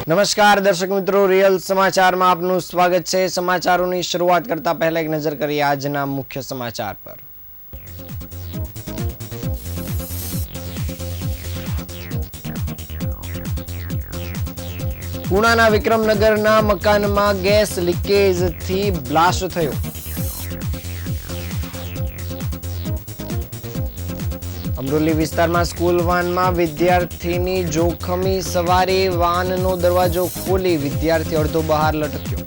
નમસ્કાર દર્શક મિત્રો, રિયલ સમાચારમાં આપનું સ્વાગત છે। સમાચારોની શરૂઆત કરતા પહેલા એક નજર કરીએ આજના મુખ્ય સમાચાર પર। પુણાના વિક્રમનગરના મકાનમાં ગેસ લીકેજથી બ્લાસ્ટ થયો। અમરોલી વિસ્તારમાં સ્કૂલ વાનમાં વિદ્યાર્થીની જોખમી સવારી, વાનનો દરવાજો ખોલી વિદ્યાર્થી અડધો બહાર લટક્યો।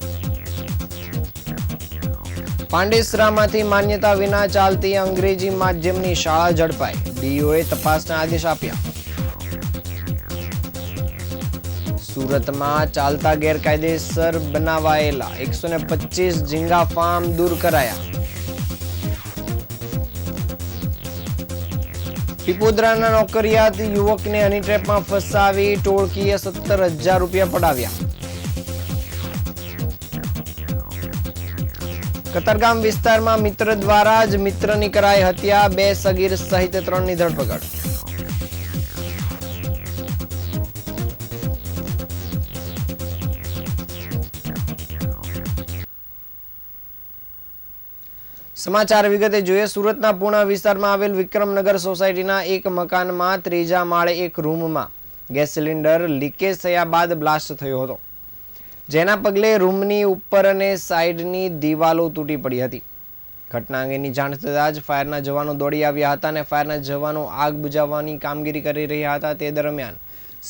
પાંડેસરામાંથી માન્યતા વિના ચાલતી અંગ્રેજી માધ્યમની શાળા ઝડપાઈ, ડીઓએ તપાસના આદેશ આપ્યા। સુરતમાં ચાલતા ગેરકાયદેસર બનાવાયેલા 125 ઝીંગા ફાર્મ દૂર કરાયા। પીપોદરાના નોકરિયાત યુવકને હની ટ્રેપમાં ફસાવી ટોળકીએ 17,000 રૂપિયા પડાવ્યા। કતારગામ વિસ્તારમાં મિત્ર દ્વારા જ મિત્રની કરાઈ હત્યા, 2 સગીર સહિત 3ની ધરપકડ। સમાચાર વિગતે જોઈએ। સુરતના પુણા વિસ્તારમાં આવેલ વિક્રમનગર સોસાયટીના એક મકાનમાં ત્રીજા માળે એક રૂમમાં ગેસ સિલિન્ડર લીકેજ થયા બાદ બ્લાસ્ટ થયો હતો, જેના પગલે રૂમની ઉપર અને સાઈડની દિવાલો તૂટી પડી હતી। ઘટના અંગેની જાણ થતાં જ ફાયરના જવાનો દોડી આવ્યા હતા અને ફાયરના જવાનો આગ બુઝાવવાની કામગીરી કરી રહ્યા હતા। તે દરમિયાન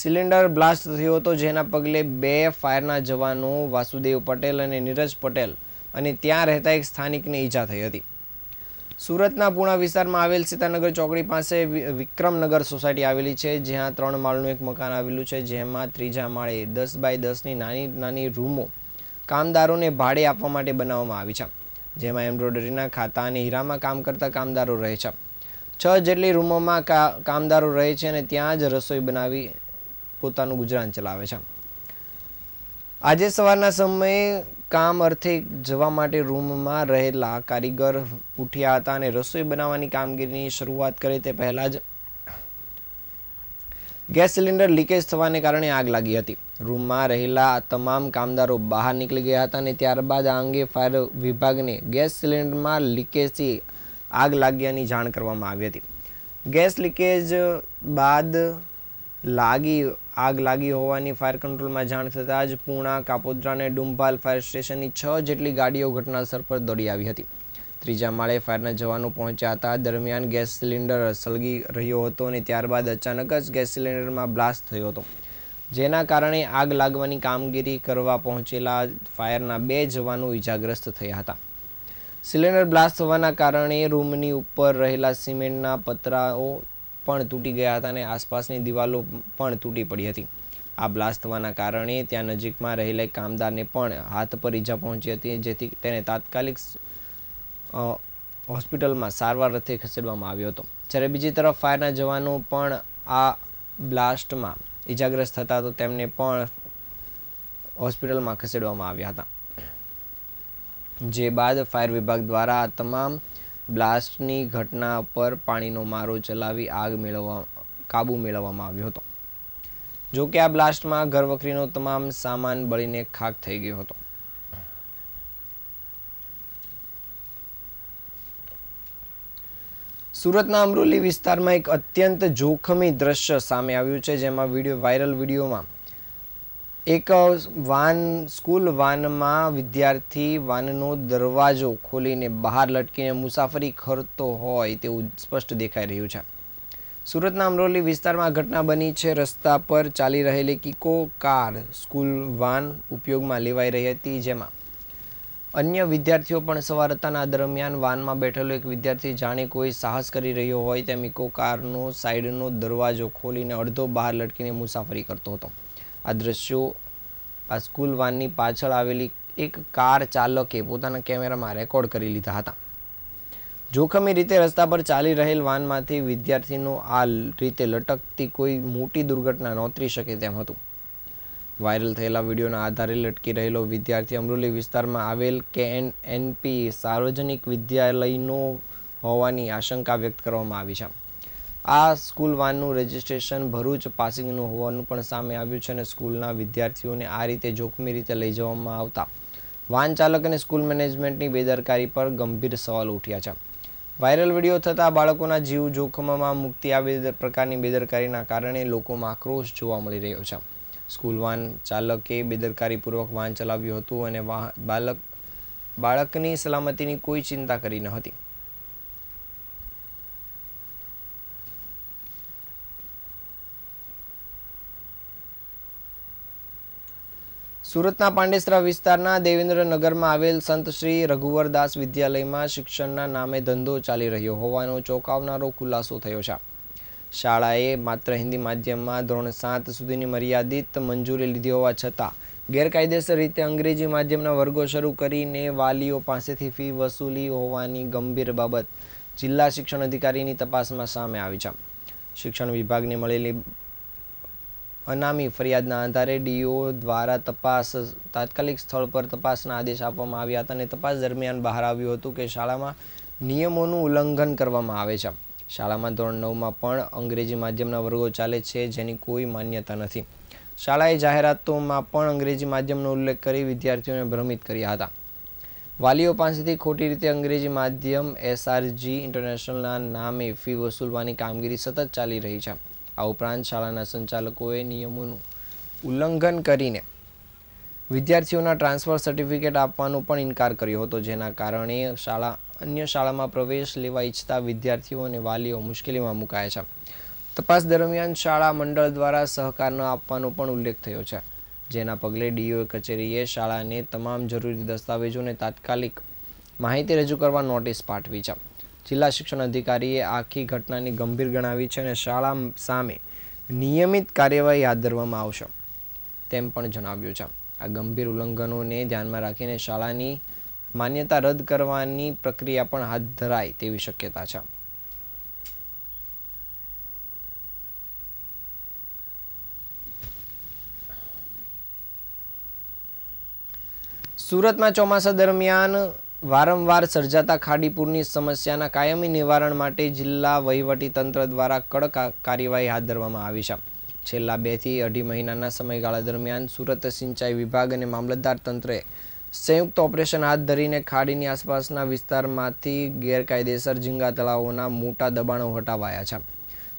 સિલિન્ડર બ્લાસ્ટ થયો હતો, જેના પગલે 2 ફાયરના જવાનો વાસુદેવ પટેલ અને નીરજ પટેલ અને ત્યાં રહેતા એક સ્થાનિકને ઈજા થઈ હતી। સુરતના પુણા વિસ્તારમાં આવેલ સીતાનગર ચોકડી પાસે વિક્રમનગર સોસાયટી આવેલી છે, જ્યાં 3 માળનું એક મકાન આવેલું છે, જેમાં ત્રીજા માળે 10 બાય 10ની નાની નાની રૂમો કામદારોને ભાડે આપવા માટે બનાવવામાં આવી છે, જેમાં એમ્બ્રોઇડરીના ખાતા અને હીરામાં કામ કરતા કામદારો રહે છે। 6 જેટલી રૂમોમાં કામદારો રહે છે અને ત્યાં જ રસોઈ બનાવી પોતાનું ગુજરાન ચલાવે છે। આજે સવારના સમયે કામ અર્થે જવા માટે રૂમમાં રહેલા કારીગર ઉઠ્યા હતા અને રસોઈ બનાવવાની કામગીરીની શરૂઆત કરે તે પહેલા જ ગેસ સિલિન્ડર લીકેજ થવાને કારણે આગ લાગી હતી। રૂમમાં રહેલા તમામ કામદારો બહાર નીકળી ગયા હતા અને ત્યારબાદ આ અંગે ફાયર વિભાગને ગેસ સિલિન્ડરમાં લીકેજથી આગ લાગ્યાની જાણ કરવામાં આવી હતી। ગેસ લીકેજ બાદ આગ લાગી હોવાની ફાયર કંટ્રોલમાં જાણ થતાં જ પૂણા, કાપોદ્રા અને ડુંભાલ ફાયર સ્ટેશનની 6 જેટલી ગાડીઓ ઘટનાસ્થળ પર દોડી આવી હતી। ત્રીજા માળે ફાયરના જવાનો પહોંચ્યા હતા। દરમિયાન ગેસ સિલિન્ડર સળગી રહ્યો હતો અને ત્યારબાદ અચાનક જ ગેસ સિલિન્ડરમાં બ્લાસ્ટ થયો હતો, જેના કારણે આગ લાગવાની કામગીરી કરવા પહોંચેલા ફાયરના 2 જવાનો ઈજાગ્રસ્ત થયા હતા। સિલિન્ડર બ્લાસ્ટ થવાના કારણે રૂમની ઉપર રહેલા સિમેન્ટના પતરાઓ પણ તૂટી ગયા હતા અને આસપાસની દિવાલો પણ તૂટી પડી હતી। આ બ્લાસ્ટ થવાના કારણે ત્યાં નજીકમાં રહેલા કામદારને પણ હાથ પર ઈજા પહોંચી હતી, જેથી તેને તાત્કાલિક હોસ્પિટલમાં સારવાર અર્થે ખસેડવામાં આવ્યો હતો। જ્યારે બીજી તરફ ફાયરના જવાનો પણ આ બ્લાસ્ટમાં ઈજાગ્રસ્ત થતા તો તેમને પણ હોસ્પિટલમાં ખસેડવામાં આવ્યા હતા, જે બાદ ફાયર વિભાગ દ્વારા આ તમામ બ્લાસ્ટની ઘટના પર પાણીનો મારો ચલાવી કાબુ મેળવવામાં આવ્યો હતો। જો કે આ બ્લાસ્ટમાં ઘરવખરીનો તમામ સામાન બળીને ખાખ થઈ ગયો હતો। સુરતના અમરોલી વિસ્તારમાં એક અત્યંત જોખમી દ્રશ્ય સામે આવ્યું છે, જેમાં વાયરલ વિડીયોમાં એક સ્કૂલ વાનમાં વિદ્યાર્થી વાનનો દરવાજો ખોલીને બહાર લટકીને મુસાફરી કરતો હોય તેવું સ્પષ્ટ દેખાઈ રહ્યું છે। સુરતના અમરોલી વિસ્તારમાં ઘટના બની છે। રસ્તા પર ચાલી રહેલી કિકો કાર સ્કૂલ વાન ઉપયોગમાં લેવાઈ રહી હતી, જેમાં અન્ય વિદ્યાર્થીઓ પણ સવાર હતા। આ દરમિયાન વાનમાં બેઠેલો એક વિદ્યાર્થી જાણે કોઈ સાહસ કરી રહ્યો હોય તેમ ઇકો કારનો સાઈડનો દરવાજો ખોલીને અડધો બહાર લટકીને મુસાફરી કરતો હતો। આ દ્રશ્યો આ સ્કૂલ વાનની પાછળ આવેલી એક કાર ચાલકે પોતાના કેમેરામાં રેકોર્ડ કરી લીધા હતા। જોખમી રીતે રસ્તા પર ચાલી રહેલ વાનમાંથી વિદ્યાર્થીનો આ રીતે લટકતી કોઈ મોટી દુર્ઘટના નોતરી શકે તેમ હતું। વાયરલ થયેલા વિડીયોના આધારે લટકી રહેલો વિદ્યાર્થી અમરોલી વિસ્તારમાં આવેલ KNP સાર્વજનિક વિદ્યાલયનો હોવાની આશંકા વ્યક્ત કરવામાં આવી છે। આ સ્કૂલ વાનનું રજિસ્ટ્રેશન ભરૂચ પાસિંગનું હોવાનું પણ સામે આવ્યું છે અને સ્કૂલના વિદ્યાર્થીઓને આ રીતે જોખમી રીતે લઈ જવામાં આવતા વાન ચાલક અને સ્કૂલ મેનેજમેન્ટની બેદરકારી પર ગંભીર સવાલ ઉઠ્યા છે. વાયરલ વિડીયો થતાં બાળકોના જીવ જોખમમાં મૂકતી આ પ્રકારની બેદરકારીના કારણે લોકોમાં આક્રોશ જોવા મળી રહ્યો છે. સ્કૂલ વાન ચાલકે બેદરકારીપૂર્વક વાહન ચલાવ્યું હતું અને બાળકની સલામતીની કોઈ ચિંતા કરી ન હતી. સુરતના પાંડેસરા વિસ્તારના દેવેન્દ્રનગરમાં આવેલ સંત શ્રી રઘુવરદાસ વિદ્યાલયમાં શિક્ષણના નામે ધંધો ચાલી રહ્યો હોવાનો ચોંકાવનારો ખુલાસો થયો છે. શાળાએ માત્ર હિન્દી માધ્યમમાં ધોરણ 7 સુધીની મર્યાદિત મંજૂરી લીધી હોવા છતાં ગેરકાયદેસર રીતે અંગ્રેજી માધ્યમના વર્ગો શરૂ કરીને વાલીઓ પાસેથી ફી વસૂલી હોવાની ગંભીર બાબત જિલ્લા શિક્ષણ અધિકારીની તપાસમાં સામે આવી છે. શિક્ષણ વિભાગને મળેલી અનામી ફરિયાદના આધારે ડીઓ દ્વારા તાત્કાલિક સ્થળ પર તપાસના આદેશ આપવામાં આવ્યા હતા અને તપાસ દરમિયાન બહાર આવ્યું હતું કે શાળામાં નિયમોનું ઉલ્લંઘન કરવામાં આવે છે. શાળામાં ધોરણ 9માં પણ અંગ્રેજી માધ્યમના વર્ગો ચાલે છે જેની કોઈ માન્યતા નથી. શાળાએ જાહેરાતોમાં પણ અંગ્રેજી માધ્યમનો ઉલ્લેખ કરી વિદ્યાર્થીઓને ભ્રમિત કર્યા હતા. વાલીઓ પાસેથી ખોટી રીતે અંગ્રેજી માધ્યમ SRG ઇન્ટરનેશનલના નામે ફી વસૂલવાની કામગીરી સતત ચાલી રહી છે. આ ઉપરાંત શાળાના સંચાલકોએ નિયમોનું ઉલ્લંઘન કરીને વિદ્યાર્થીઓના ટ્રાન્સફર સર્ટિફિકેટ આપવાનો પણ ઇનકાર કર્યો હતો, જેના કારણે અન્ય શાળામાં પ્રવેશ લેવા ઈચ્છતા વિદ્યાર્થીઓ અને વાલીઓ મુશ્કેલીમાં મુકાયા છે. તપાસ દરમિયાન શાળા મંડળ દ્વારા સહકાર ન આપવાનો પણ ઉલ્લેખ થયો છે, જેના પગલે ડીઓ કચેરીએ શાળાને તમામ જરૂરી દસ્તાવેજોને તાત્કાલિક માહિતી રજૂ કરવા નોટિસ પાઠવી છે. જિલ્લા શિક્ષણ અધિકારીએ આખી ઘટનાની ગંભીર ગણાવી છે અને શાળા સામે નિયમિત કાર્યવાહી હાથ ધરવામાં આવશે તેમ પણ જણાવ્યું છે. આ ગંભીર ઉલ્લંઘનોને ધ્યાનમાં રાખીને શાળાની માન્યતા રદ કરવાની પ્રક્રિયા પણ હાથ ધરાય તેવી શક્યતા છે. સુરતમાં ચોમાસા દરમિયાન વારંવાર સર્જાતા ખાડીપૂરની સમસ્યાના કાયમી નિવારણ માટે જિલ્લા વહીવટીતંત્ર દ્વારા કડક કાર્યવાહી હાથ ધરવામાં આવી છે. છેલ્લા 2 થી 2.5 મહિનાના સમયગાળા દરમિયાન સુરત સિંચાઈ વિભાગ અને મામલતદાર તંત્રએ સંયુક્ત ઓપરેશન હાથ ધરીને ખાડીની આસપાસના વિસ્તારમાંથી ગેરકાયદેસર ઝીંગા તળાવોના મોટા દબાણો હટાવાયા છે.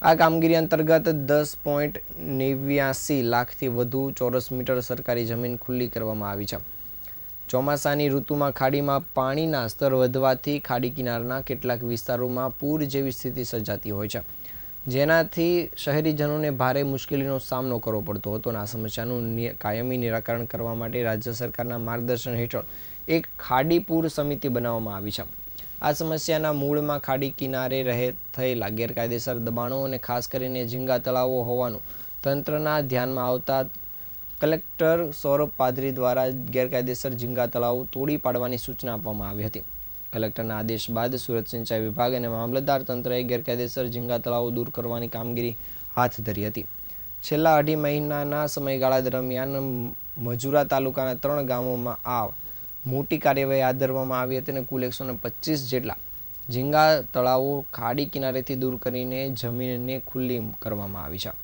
આ કામગીરી અંતર્ગત 10.89 લાખથી વધુ ચોરસ મીટર સરકારી જમીન ખુલ્લી કરવામાં આવી છે. ચોમાસાની ઋતુમાં ખાડીમાં પાણીના સ્તર વધવાથી ખાડી કિનારના કેટલાક વિસ્તારોમાં પૂર જેવી સ્થિતિ સર્જાતી હોય છે, જેનાથી શહેરીજનોને ભારે મુશ્કેલીનો સામનો કરવો પડતો હતો. આ સમસ્યાનું કાયમી નિરાકરણ કરવા માટે રાજ્ય સરકારના માર્ગદર્શન હેઠળ એક ખાડી પૂર સમિતિ બનાવવામાં આવી છે. આ સમસ્યાના મૂળમાં ખાડી કિનારે થયેલા ગેરકાયદેસર દબાણો અને ખાસ કરીને ઝીંગા તળાવો હોવાનું તંત્રના ધ્યાનમાં આવતા કલેક્ટર સૌરભ પાદરી દ્વારા ગેરકાયદેસર ઝીંગા તળાવો તોડી પાડવાની સૂચના આપવામાં આવી હતી. કલેક્ટરના આદેશ બાદ સુરત સિંચાઈ વિભાગ અને મામલતદાર તંત્રએ ગેરકાયદેસર ઝીંગા તળાવો દૂર કરવાની કામગીરી હાથ ધરી હતી. છેલ્લા 2.5 મહિનાના સમયગાળા દરમિયાન મજુરા તાલુકાના 3 ગામોમાં આ મોટી કાર્યવાહી હાથ ધરવામાં આવી હતી અને કુલ 125 જેટલા ઝીંગા તળાવો ખાડી કિનારેથી દૂર કરીને જમીનને ખુલ્લી કરવામાં આવી છે.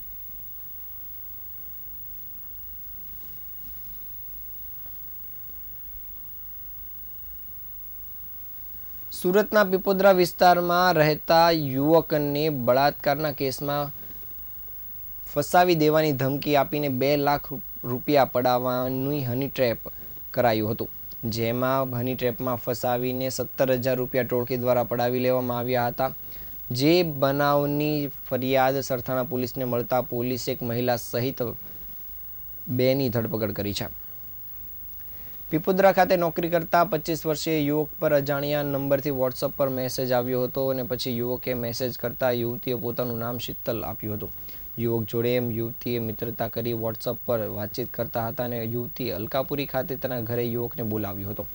સુરતના પીપોદરા વિસ્તારમાં રહેતા યુવકને બળાત્કારના કેસમાં ફસાવી દેવાની ધમકી આપીને 2 લાખ રૂપિયા પડાવવાની હની ટ્રેપ કરાયું હતું, જેમાં હની ટ્રેપમાં ફસાવીને 17,000 રૂપિયા ટોળકી દ્વારા પડાવી લેવામાં આવ્યા હતા. જે બનાવની ફરિયાદ સરથાણા પોલીસને મળતા પોલીસે એક મહિલા સહિત 2ની ધરપકડ કરી છે. પીપોદરા ખાતે નોકરી કરતા 25 વર્ષીય યુવક પર અજાણ્યા નંબરથી વોટ્સઅપ પર મેસેજ આવ્યો હતો અને પછી યુવકે મેસેજ કરતા યુવતીએ પોતાનું નામ શીતલ આપ્યું હતું. યુવક જોડે યુવતીએ મિત્રતા કરી વોટ્સઅપ પર વાતચીત કરતા હતા અને યુવતી અલકાપુરી ખાતે તેના ઘરે યુવકને બોલાવ્યો હતો.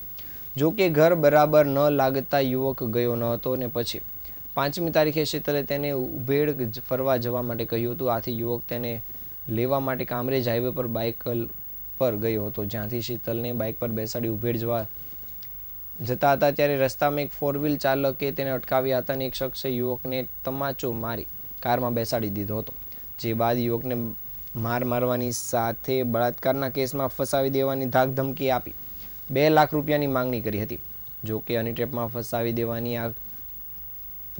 જો કે ઘર બરાબર ન લાગતા યુવક ગયો ન હતો અને પછી 5મી તારીખે શીતલે તેને ઉભેડ ફરવા જવા માટે કહ્યું હતું. આથી યુવક તેને લેવા માટે કામરેજ હાઈવે પર બાઇક પર ગયો હતો, જ્યાંથી શીતલને બાઇક પર બેસાડી ઉભેડ જતા હતા ત્યારે રસ્તામાં એક 4 વ્હીલ ચાલકે તેને અટકાવ્યા હતા અને એક શખ્સે યુવકને તમાચો મારી કારમાં બેસાડી દીધો હતો, જે બાદ યુવકને મારવાની સાથે બળાત્કારના કેસમાં ફસાવી દેવાની ધાકધમકી આપી 2 લાખ રૂપિયાની માંગણી કરી હતી. જો કે હની ટ્રેપમાં ફસાવી દેવાની આ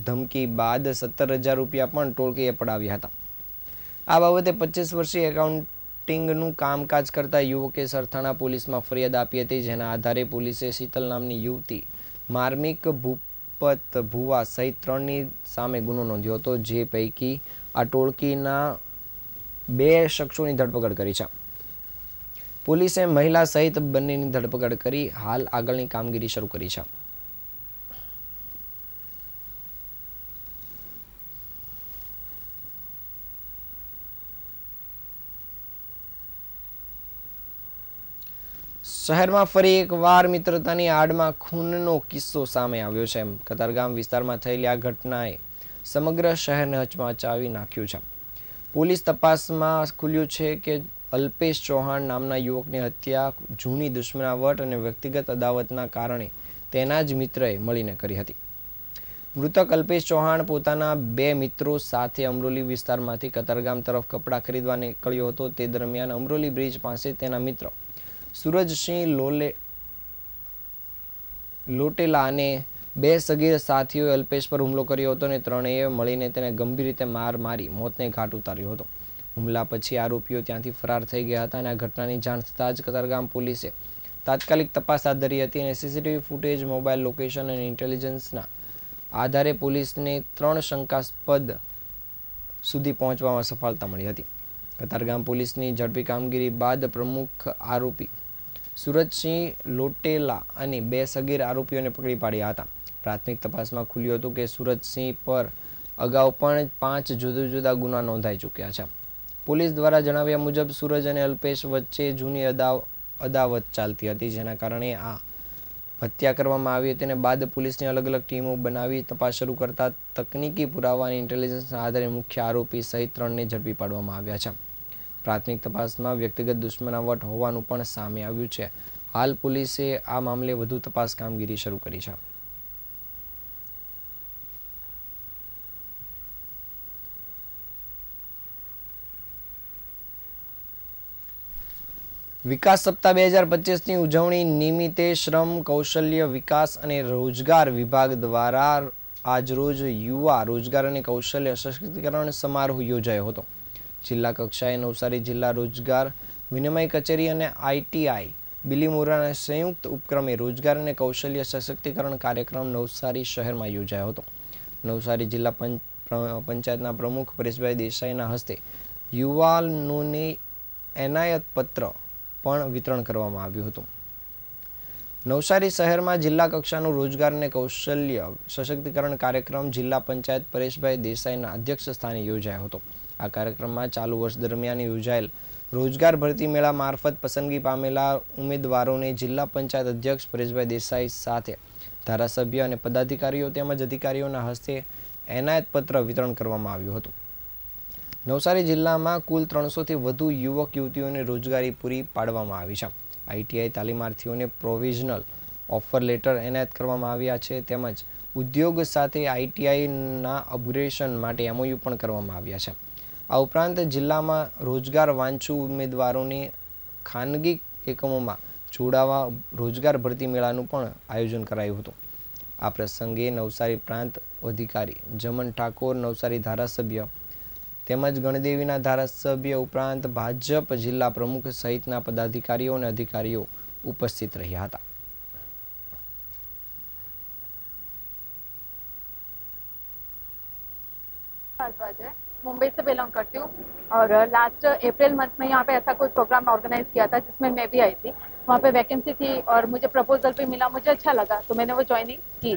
ધમકી બાદ 17,000 રૂપિયા પણ ટોળકીએ પડાવ્યા હતા. આ બાબતે 25 વર્ષીય એકાઉન્ટિંગનું કામકાજ કરતા યુવકે સરથાણા પોલીસમાં ફરિયાદ આપી હતી, જેના આધારે પોલીસે શીતલ નામની યુવતી, માર્મિક, ભૂપત, ભુવા સહિત 3ની સામે ગુનો નોંધ્યો હતો, જે પૈકી આ ટોળકીના 2 શખ્સોની ધરપકડ કરી છે. પોલીસે મહિલા સહિત બંનેની ધરપકડ કરી હાલ આગળની કામગીરી શરૂ કરી છે. શહેરમાં ફરી એકવાર મિત્રતાની આડમાં ખૂનનો કિસ્સો સામે આવ્યો છે. કતારગામ વિસ્તારમાં થયેલી આ ઘટનાએ સમગ્ર શહેરને હચમચાવી નાખ્યું છે. પોલીસ તપાસમાં ખુલ્યું છે કે અલ્પેશ ચૌહાણ નામના યુવકની હત્યા જૂની દુશ્મનાવટ અને વ્યક્તિગત અદાવતના કારણે તેના જ મિત્રએ મળીને કરી હતી. મૃતક અલ્પેશ ચૌહાણ પોતાના 2 મિત્રો સાથે અમરોલી વિસ્તારમાંથી કતારગામ તરફ કપડાં ખરીદવા નીકળ્યો હતો. તે દરમિયાન અમરોલી બ્રિજ પાસે તેના મિત્ર સુરજસિંહ લોટેલા અને 2 સગીર સાથીઓએ અલ્પેશ પર હુમલો કર્યો હતો અને ત્રણેય મળીને તેને ગંભીર રીતે મારી મોતને ઘાટ ઉતાર્યો હતો. હુમલા પછી આરોપીઓ ત્યાંથી ફરાર થઈ ગયા હતા અને આ ઘટનાની જાણ થતાં જ કતારગામ પોલીસે તાત્કાલિક તપાસ હાથ ધરી હતી અને સીસીટીવી ફૂટેજ, મોબાઈલ લોકેશન અને ઇન્ટેલિજન્સના આધારે પોલીસને 3 શંકાસ્પદ સુધી પહોંચવામાં સફળતા મળી હતી. કતારગામ પોલીસની ઝડપી કામગીરી બાદ પ્રમુખ આરોપી સુરજસિંહ લોટેલા અને 2 સગીર આરોપીઓને પકડી પાડ્યા હતા. પ્રાથમિક તપાસમાં ખુલ્યું હતું કે સુરજસિંહ પર અગાઉ પણ 5 જુદા જુદા ગુના નોંધાઈ ચૂક્યા છે. પોલીસ દ્વારા જણાવ્યા મુજબ સુરજ અને અલ્પેશ વચ્ચે જૂની અદાવત ચાલતી હતી, જેના કારણે આ હત્યા કરવામાં આવી હતી અને બાદ પોલીસની અલગ અલગ ટીમો બનાવી તપાસ શરૂ કરતા તકનીકી પુરાવા અને ઇન્ટેલિજન્સના આધારે મુખ્ય આરોપી સહિત 3ને ઝડપી પાડવામાં આવ્યા છે. પ્રાથમિક તપાસમાં વ્યક્તિગત દુશ્મનાવટ હોવાનું પણ સામે આવ્યું છે. હાલ પોલીસે આ મામલે વધુ તપાસ કામગીરી શરૂ કરી છે. વિકાસ સપ્તાહ 2025ની ઉજવણી નિમિત્તે શ્રમ, કૌશલ્ય વિકાસ અને રોજગાર વિભાગ દ્વારા આજરોજ યુવા રોજગાર અને કૌશલ્ય સશક્તિકરણ સમારોહ યોજાયો હતો. જિલ્લા કક્ષાએ નવસારી જિલ્લા રોજગાર વિનિમય કચેરી અને ITI બિલીમોરાના સંયુક્ત ઉપક્રમે રોજગાર અને કૌશલ્ય સશક્તિકરણ કાર્યક્રમ નવસારી શહેરમાં યોજાયો હતો. નવસારી જિલ્લા પંચાયતના પ્રમુખ પરેશભાઈ દેસાઈના હસ્તે યુવાનોને એનાયત પત્ર પણ વિતરણ કરવામાં આવ્યું હતું. નવસારી શહેરમાં જિલ્લા કક્ષાનો રોજગાર અને કૌશલ્ય સશક્તિકરણ કાર્યક્રમ જિલ્લા પંચાયત પરેશભાઈ દેસાઈના અધ્યક્ષ સ્થાને યોજાયો હતો. આ કાર્યક્રમમાં ચાલુ વર્ષ દરમિયાન યોજાયેલ રોજગાર ભરતી મેળા મારફત પસંદગી પામેલા ઉમેદવારોને જિલ્લા પંચાયત અધ્યક્ષ પરેશભાઈ દેસાઈ સાથે ધારાસભ્ય અને પદાધિકારીઓ તેમજ અધિકારીઓના હસ્તે એનાયત પત્ર વિતરણ કરવામાં આવ્યું હતું. નવસારી જિલ્લામાં કુલ 300થી વધુ યુવક યુવતીઓને રોજગારી પૂરી પાડવામાં આવી છે. ITI તાલીમાર્થીઓને પ્રોવિઝનલ ઓફર લેટર એનાયત કરવામાં આવ્યા છે તેમજ ઉદ્યોગ સાથે ITIના અપગ્રેડેશન માટે MOU પણ કરવામાં આવ્યા છે. આ ઉપરાંત જિલ્લામાં રોજગાર વાંચુ ઉમેદવારોને ખાનગી એકમોમાં જોડાવા રોજગાર ભરતી મેળાનું પણ આયોજન કરાયું હતું. આ પ્રસંગે નવસારી પ્રાંત અધિકારી જમન ઠાકોર, નવસારી ધારાસભ્ય તેમજ ગણદેવીના ધારાસભ્ય ઉપરાંત ભાજપ જિલ્લા પ્રમુખ સહિતના પદાધિકારીઓ અને અધિકારીઓ ઉપસ્થિત રહ્યા હતા. मुंबई से बिलोंग करती हूँ और लास्ट अप्रैल मंथ में यहाँ पे ऐसा कोई प्रोग्राम ऑर्गेनाइज किया था जिसमें मैं भी आई थी. वहाँ पे वैकेंसी थी और मुझे प्रपोजल भी मिला, मुझे अच्छा लगा तो मैंने वो ज्वाइनिंग की.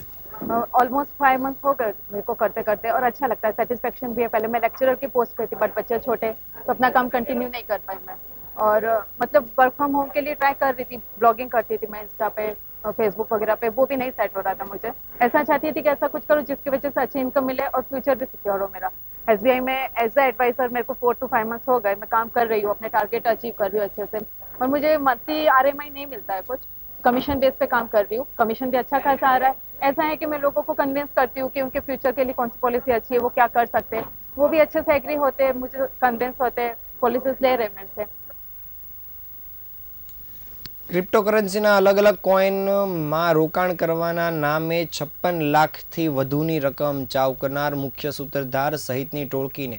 ऑलमोस्ट 5 मंथ हो गए मेरे को करते करते और अच्छा लगता है, सेटिस्फेक्शन भी है. पहले मैं लेक्चरर की पोस्ट पे थी बट बच्चे छोटे तो अपना काम कंटिन्यू नहीं कर पाई मैं. और मतलब वर्क फ्रॉम होम के लिए ट्राई कर रही थी, ब्लॉगिंग करती थी मैं इंस्टा पे, फेसबुक वगैरह पे, वो भी नहीं सेट हो रहा था मुझे. ऐसा चाहती थी कि ऐसा कुछ करूँ जिसकी वजह से अच्छी इनकम मिले और फ्यूचर भी सिक्योर हो मेरा. SBI में एज ए एडवाइजर मेरे को 4 to 5 मंथ्स हो गए, मैं काम कर रही हूँ, अपने टारगेट अचीव कर रही हूँ अच्छे से. और मुझे मंथली RMI नहीं मिलता है, कुछ कमीशन बेस पे काम कर रही हूँ, कमीशन भी अच्छा खासा आ रहा है. ऐसा है कि मैं लोगों को कन्विंस करती हूँ कि उनके फ्यूचर के लिए कौन सी पॉलिसी अच्छी है, वो क्या कर सकते हैं. वो भी अच्छे से एग्री होते, मुझे कन्विंस होते, पुलिस ले रहे मेरे से। ક્રિપ્ટોકરન્સીના અલગ અલગ કોઈનમાં રોકાણ કરવાના નામે 56 લાખથી વધુની રકમ ચાઉ કરનાર મુખ્ય સૂત્રધાર સહિતની ટોળકીને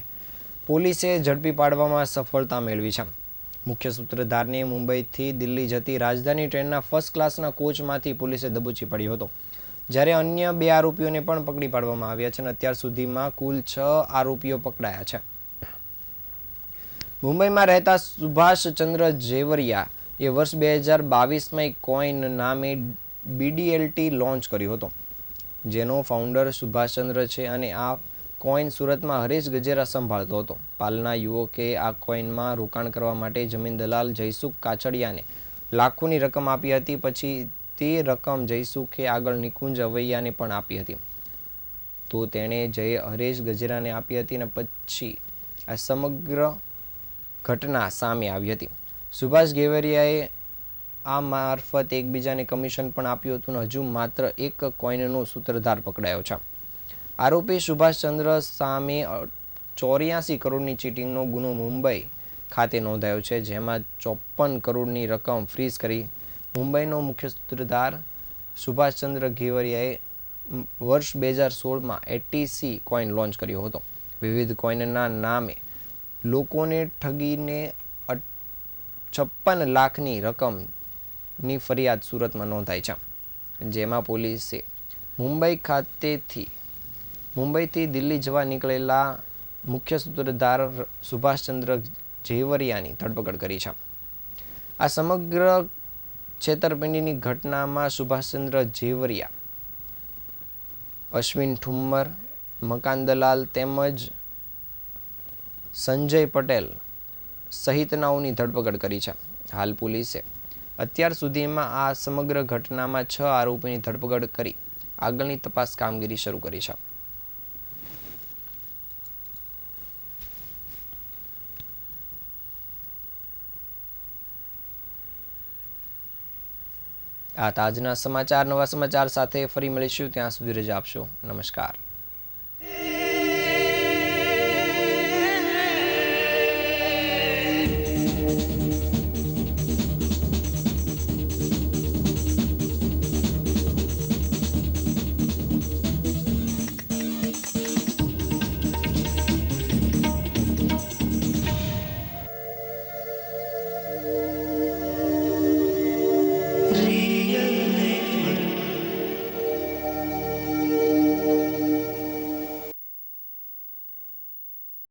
પોલીસે ઝડપી પાડવામાં સફળતા મેળવી છે. મુખ્ય સૂત્રધારને મુંબઈથી દિલ્હી જતી રાજધાની ટ્રેનના ફર્સ્ટ ક્લાસના કોચમાંથી પોલીસે દબોચી પડ્યો હતો, જ્યારે અન્ય 2 આરોપીઓને પણ પકડી પાડવામાં આવ્યા છે અને અત્યાર સુધીમાં કુલ 6 આરોપીઓ પકડાયા છે. મુંબઈમાં રહેતા સુભાષચંદ્ર જેવરિયા એ વર્ષ 2022માં એક કોઈન નામે BDLT લોન્ચ કર્યો હતો, જેનો ફાઉન્ડર સુભાષચંદ્ર છે અને આ કોઈન સુરતમાં હરેશ ગજેરા સંભાળતો હતો. પાલના યુવકે આ કોઈનમાં રોકાણ કરવા માટે જમીન દલાલ જયસુખ કાછડિયાને લાખોની રકમ આપી હતી. પછી તે રકમ જયસુખે આગળ નિકુંજ અવૈયાને પણ આપી હતી, તો તેણે હરેશ ગજેરાને આપી હતી અને પછી આ સમગ્ર ઘટના સામે આવી હતી. સુભાષ ગેવરિયાએ આ મારફત એકબીજાને કમિશન પણ આપ્યું હતું અને હજુ માત્ર એક કોઈનનો સૂત્રધાર પકડાયો છે. આરોપી સુભાષચંદ્ર સામે 84 કરોડની ચીટિંગનો ગુનો મુંબઈ ખાતે નોંધાયો છે, જેમાં 54 કરોડની રકમ ફ્રીઝ કરી. મુંબઈનો મુખ્ય સૂત્રધાર સુભાષચંદ્ર ગેવરિયાએ વર્ષ 2016માં ATC કોઈન લોન્ચ કર્યો હતો. વિવિધ કોઈનના નામે લોકોને ઠગીને 56 લાખની રકમની ફરિયાદ સુરતમાં નોંધાઈ છે, જેમાં પોલીસે મુંબઈથી દિલ્હી જવા નીકળેલા મુખ્ય સૂત્રધાર સુભાષચંદ્ર જેવરિયાની ધરપકડ કરી છે. આ સમગ્ર છેતરપિંડીની ઘટનામાં સુભાષચંદ્ર જેવરિયા, અશ્વિન ઠુમ્મર, મકાન દલાલ તેમજ સંજય પટેલ સહિતનાઓની ધરપકડ કરી છે. હાલ પોલીસે અત્યાર સુધીમાં આ સમગ્ર ઘટનામાં 6 આરોપીની ધરપકડ કરી આગળની તપાસ કામગીરી શરૂ કરી છે. આ તાજના સમાચાર. નવા સમાચાર સાથે ફરી મળીશું. ત્યાં સુધી રજા આપશો. નમસ્કાર.